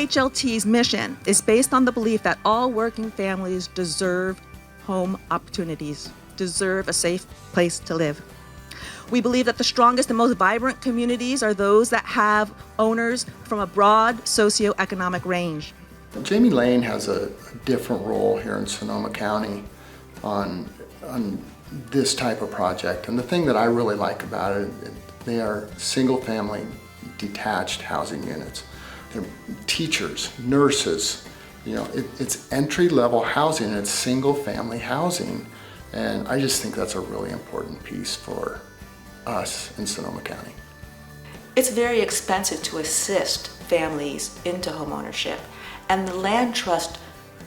IHLT's mission is based on the belief that all working families deserve home opportunities, deserve a safe place to live. We believe that the strongest and most vibrant communities are those that have owners from a broad socioeconomic range. Jamie Lane has a different role here in Sonoma County on this type of project. And the thing that I really like about it, they are single-family detached housing units. They're teachers, nurses, it's entry-level housing, and it's single-family housing. And I just think that's a really important piece for us in Sonoma County. It's very expensive to assist families into homeownership, and the land trust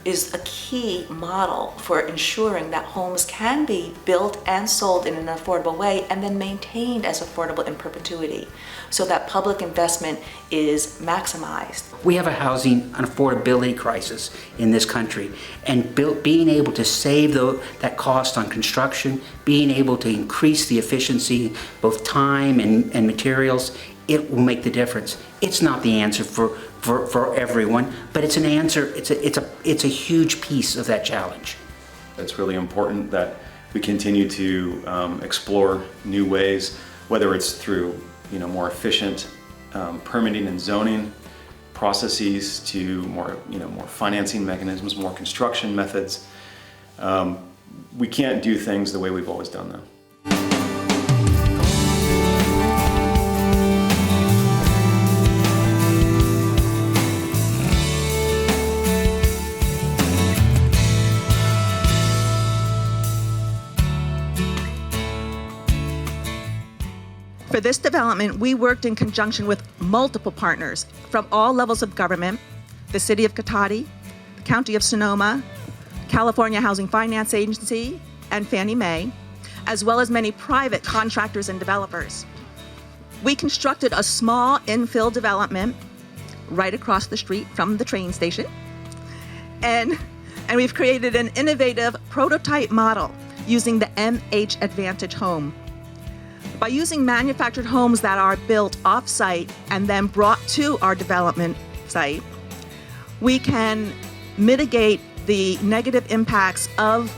is a key model for ensuring that homes can be built and sold in an affordable way and then maintained as affordable in perpetuity, so that public investment is maximized. We have a housing and affordability crisis in this country, and being able to save that cost on construction, being able to increase the efficiency, both time and materials, it will make the difference. It's not the answer for everyone, but it's an answer. It's a huge piece of that challenge. It's really important that we continue to explore new ways, whether it's through more efficient permitting and zoning processes, to more financing mechanisms, more construction methods. We can't do things the way we've always done them. For this development, we worked in conjunction with multiple partners from all levels of government: the City of Cotati, the County of Sonoma, California Housing Finance Agency, and Fannie Mae, as well as many private contractors and developers. We constructed a small infill development right across the street from the train station, and we've created an innovative prototype model using the MH Advantage home. By using manufactured homes that are built off-site and then brought to our development site, we can mitigate the negative impacts of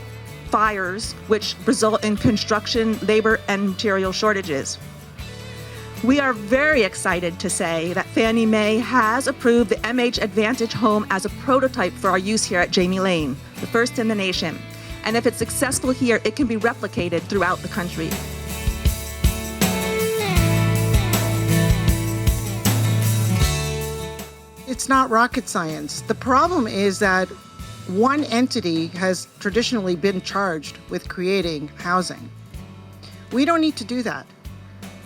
fires, which result in construction, labor, and material shortages. We are very excited to say that Fannie Mae has approved the MH Advantage home as a prototype for our use here at Jamie Lane, the first in the nation. And if it's successful here, it can be replicated throughout the country. It's not rocket science. The problem is that one entity has traditionally been charged with creating housing. We don't need to do that.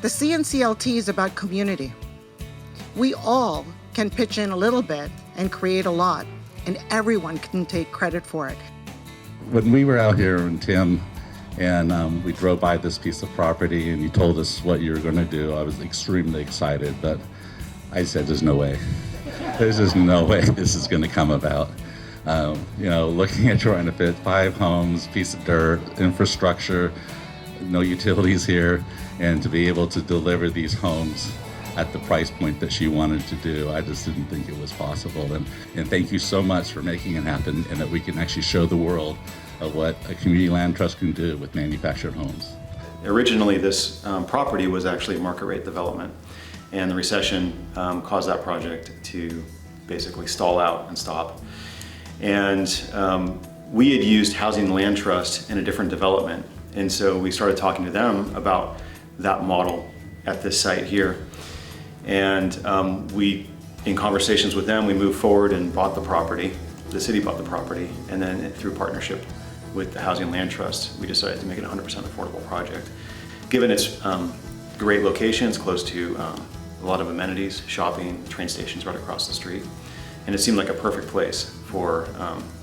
The CNCLT is about community. We all can pitch in a little bit and create a lot, and everyone can take credit for it. When we were out here, and Tim, and we drove by this piece of property and you told us what you were going to do, I was extremely excited, but I said, there's no way. There's just no way this is going to come about. Looking at trying to fit 5 homes, piece of dirt, infrastructure, no utilities here, and to be able to deliver these homes at the price point that she wanted to do, I just didn't think it was possible. And thank you so much for making it happen, and that we can actually show the world of what a community land trust can do with manufactured homes. Originally, this property was actually market rate development, and the recession caused that project to basically stall out and stop. And we had used Housing Land Trust in a different development, and so we started talking to them about that model at this site here. And in conversations with them, we moved forward and bought the property. The city bought the property, and then through partnership with the Housing Land Trust, we decided to make it a 100% affordable project. Given its great location, it's close to a lot of amenities, shopping, train stations right across the street, and it seemed like a perfect place for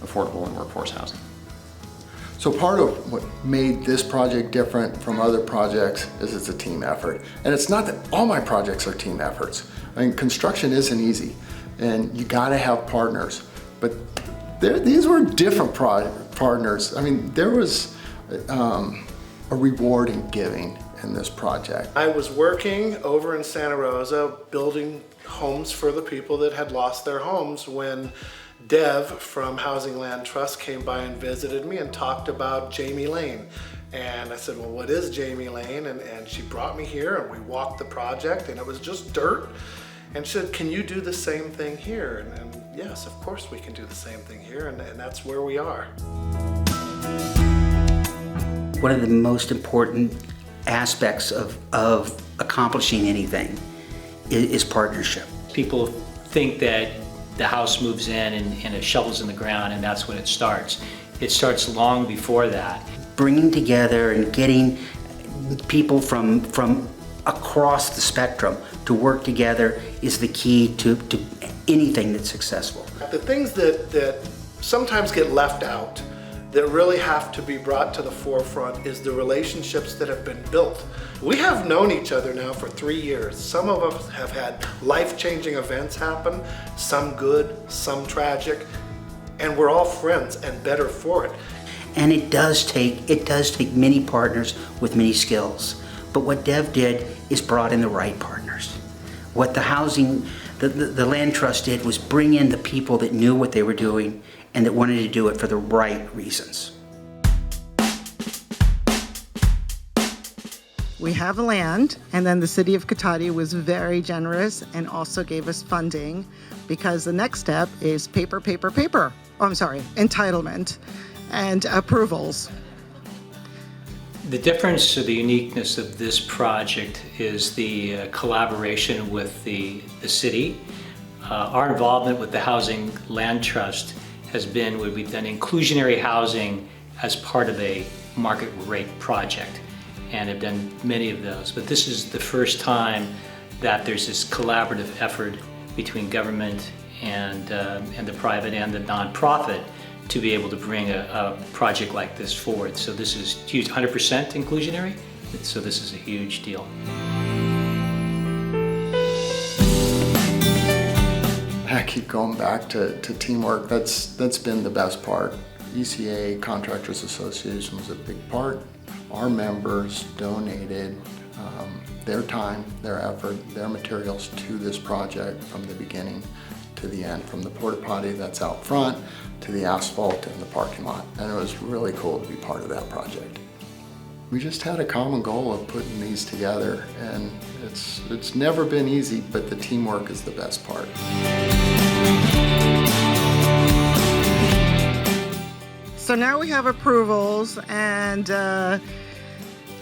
affordable and workforce housing. So part of what made this project different from other projects is it's a team effort. And it's not that all my projects are team efforts. I mean, construction isn't easy, and you gotta have partners. But these were different partners. I mean, there was a reward in giving. in this project. I was working over in Santa Rosa building homes for the people that had lost their homes when Dev from Housing Land Trust came by and visited me and talked about Jamie Lane. And I said, well, what is Jamie Lane? And she brought me here and we walked the project and it was just dirt. And she said, can you do the same thing here? And yes, of course we can do the same thing here, and that's where we are. One of the most important aspects of accomplishing anything is partnership. People think that the house moves in and it shovels in the ground and that's when it starts. It starts long before that. Bringing together and getting people from across the spectrum to work together is the key to anything that's successful. The things that sometimes get left out that really have to be brought to the forefront is the relationships that have been built. We have known each other now for 3 years. Some of us have had life-changing events happen, some good, some tragic, and we're all friends and better for it. And it does take many partners with many skills. But what Dev did is brought in the right partners. What the Land Trust did was bring in the people that knew what they were doing and that wanted to do it for the right reasons. We have land, and then the city of Cotati was very generous and also gave us funding, because the next step is entitlement and approvals. The difference or the uniqueness of this project is the collaboration with the city. Our involvement with the Housing Land Trust has been where we've done inclusionary housing as part of a market rate project, and have done many of those. But this is the first time that there's this collaborative effort between government and the private and the nonprofit to be able to bring a project like this forward. So this is huge, 100% inclusionary, so this is a huge deal. I keep going back to teamwork. That's been the best part. ECA Contractors Association was a big part. Our members donated their time, their effort, their materials to this project from the beginning to the end, from the porta potty that's out front to the asphalt in the parking lot. And it was really cool to be part of that project. We just had a common goal of putting these together, and it's never been easy, but the teamwork is the best part. So now we have approvals, and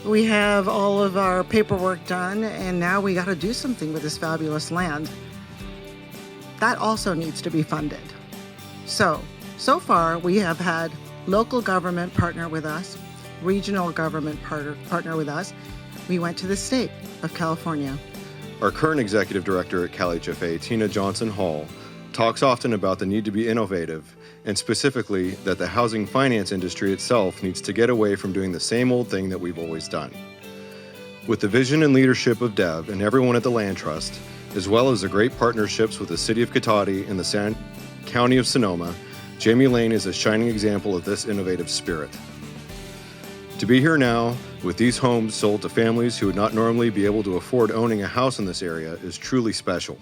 we have all of our paperwork done, and now we got to do something with this fabulous land. That also needs to be funded. So far we have had local government partner with us, regional government partner with us. We went to the state of California. Our current executive director at CalHFA, Tina Johnson Hall, talks often about the need to be innovative, and specifically that the housing finance industry itself needs to get away from doing the same old thing that we've always done. With the vision and leadership of Deb and everyone at the Land Trust, as well as the great partnerships with the City of Cotati and the County of Sonoma, Jamie Lane is a shining example of this innovative spirit. To be here now, with these homes sold to families who would not normally be able to afford owning a house in this area, is truly special.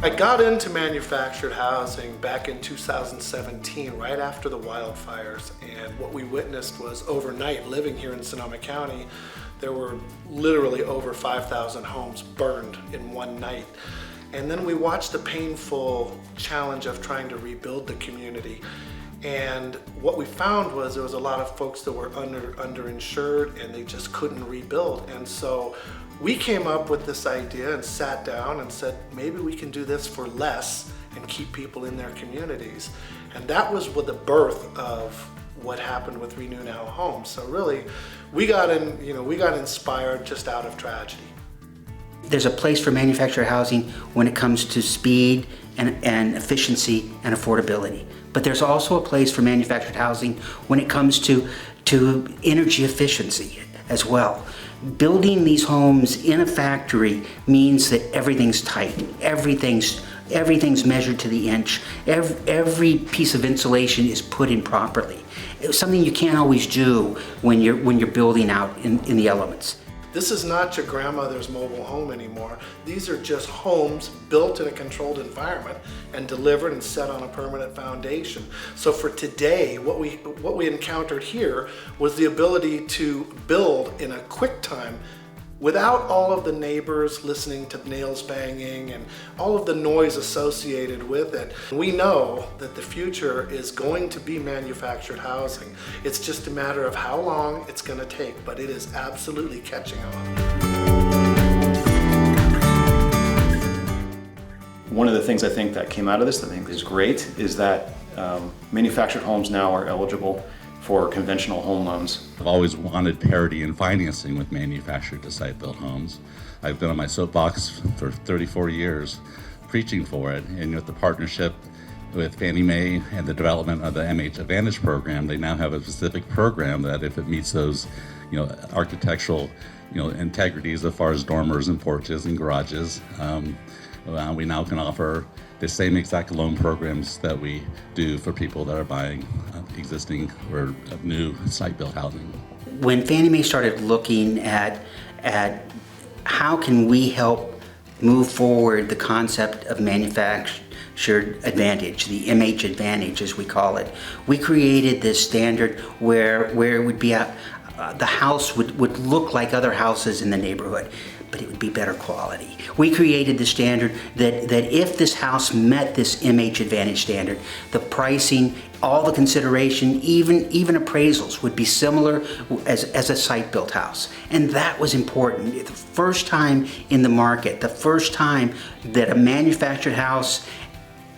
I got into manufactured housing back in 2017, right after the wildfires, and what we witnessed was overnight, living here in Sonoma County, there were literally over 5,000 homes burned in one night. And then we watched the painful challenge of trying to rebuild the community. And what we found was there was a lot of folks that were underinsured and they just couldn't rebuild. And so we came up with this idea and sat down and said, maybe we can do this for less and keep people in their communities. And that was with the birth of what happened with Renew Now Homes. So really, we got inspired just out of tragedy. There's a place for manufactured housing when it comes to speed and efficiency and affordability. But there's also a place for manufactured housing when it comes to energy efficiency as well. Building these homes in a factory means that everything's tight, everything's measured to the inch, every piece of insulation is put in properly. It's something you can't always do when you're building out in the elements. This is not your grandmother's mobile home anymore. These are just homes built in a controlled environment and delivered and set on a permanent foundation. So for today, what we encountered here was the ability to build in a quick time without all of the neighbors listening to nails banging and all of the noise associated with it. We know that the future is going to be manufactured housing. It's just a matter of how long it's going to take, but it is absolutely catching on. One of the things I think that came out of this that I think is great is that manufactured homes now are eligible for conventional home loans. I've always wanted parity in financing with manufactured to site-built homes. I've been on my soapbox for 34 years preaching for it, and with the partnership with Fannie Mae and the development of the MH Advantage program, they now have a specific program that if it meets those, architectural, integrities as far as dormers and porches and garages, we now can offer the same exact loan programs that we do for people that are buying existing or new site-built housing. When Fannie Mae started looking at how can we help move forward the concept of manufactured advantage, the MH Advantage as we call it, we created this standard where it would be the house would look like other houses in the neighborhood, but it would be better quality. We created the standard that if this house met this MH Advantage standard, the pricing, all the consideration, even appraisals would be similar as a site-built house. And that was important. The first time in the market, the first time that a manufactured house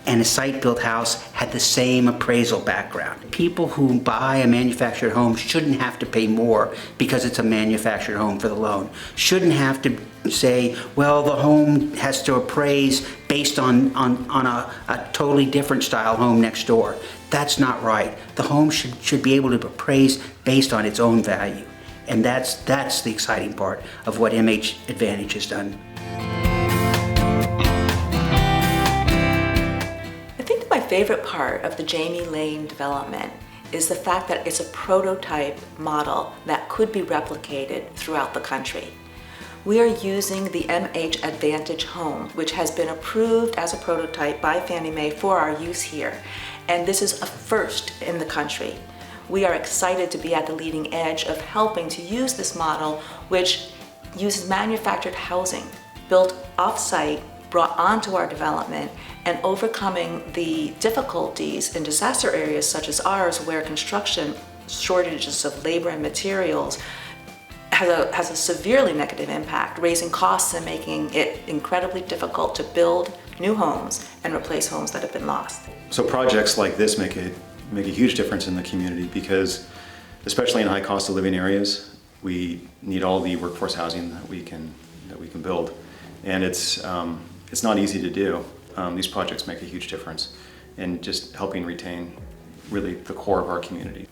and a site-built house had the same appraisal background. People who buy a manufactured home shouldn't have to pay more because it's a manufactured home for the loan. Shouldn't have to say, well, the home has to appraise based on a totally different style home next door. That's not right. The home should be able to appraise based on its own value. And that's the exciting part of what MH Advantage has done. My favorite part of the Jamie Lane development is the fact that it's a prototype model that could be replicated throughout the country. We are using the MH Advantage home, which has been approved as a prototype by Fannie Mae for our use here, and this is a first in the country. We are excited to be at the leading edge of helping to use this model, which uses manufactured housing built off-site, brought onto our development, and overcoming the difficulties in disaster areas such as ours, where construction shortages of labor and materials has a severely negative impact, raising costs and making it incredibly difficult to build new homes and replace homes that have been lost. So projects like this make a huge difference in the community because, especially in high cost of living areas, we need all the workforce housing that we can build, and it's not easy to do. These projects make a huge difference in just helping retain really the core of our community.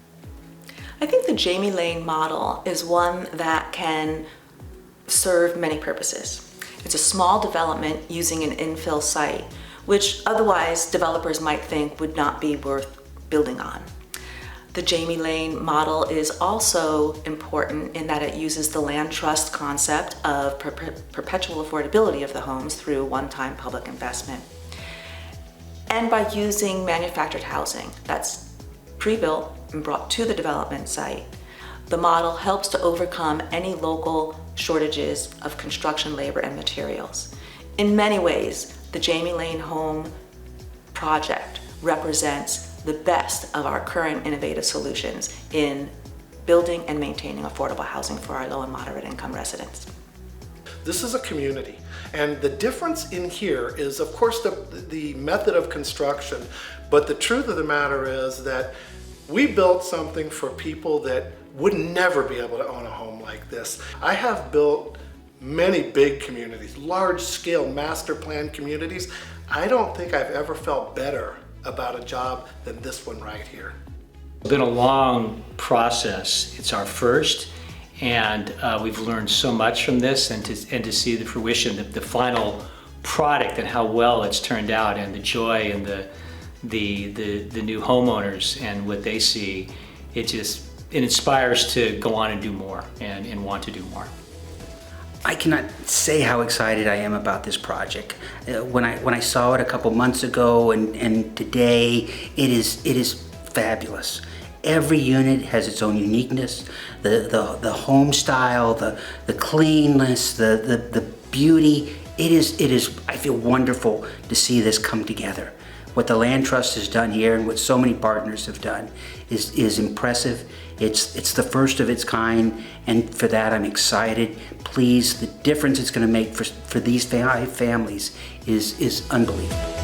I think the Jamie Lane model is one that can serve many purposes. It's a small development using an infill site, which otherwise developers might think would not be worth building on. The Jamie Lane model is also important in that it uses the land trust concept of perpetual affordability of the homes through one-time public investment. And by using manufactured housing that's pre-built and brought to the development site, the model helps to overcome any local shortages of construction labor and materials. In many ways, the Jamie Lane Home project represents the best of our current innovative solutions in building and maintaining affordable housing for our low and moderate income residents. This is a community, and the difference in here is, of course, the method of construction, but the truth of the matter is that we built something for people that would never be able to own a home like this. I have built many big communities, large-scale master plan communities. I don't think I've ever felt better about a job than this one right here. It's been a long process. It's our first, And we've learned so much from this, and to see the fruition, the final product and how well it's turned out, and the joy and the new homeowners and what they see, it inspires to go on and do more and want to do more. I cannot say how excited I am about this project. When I saw it a couple months ago and today, it is fabulous. Every unit has its own uniqueness. The home style, the cleanness, the beauty. It is. I feel wonderful to see this come together. What the Land Trust has done here and what so many partners have done is impressive. It's the first of its kind, and for that I'm excited. Please, the difference it's going to make for these 5 families is unbelievable.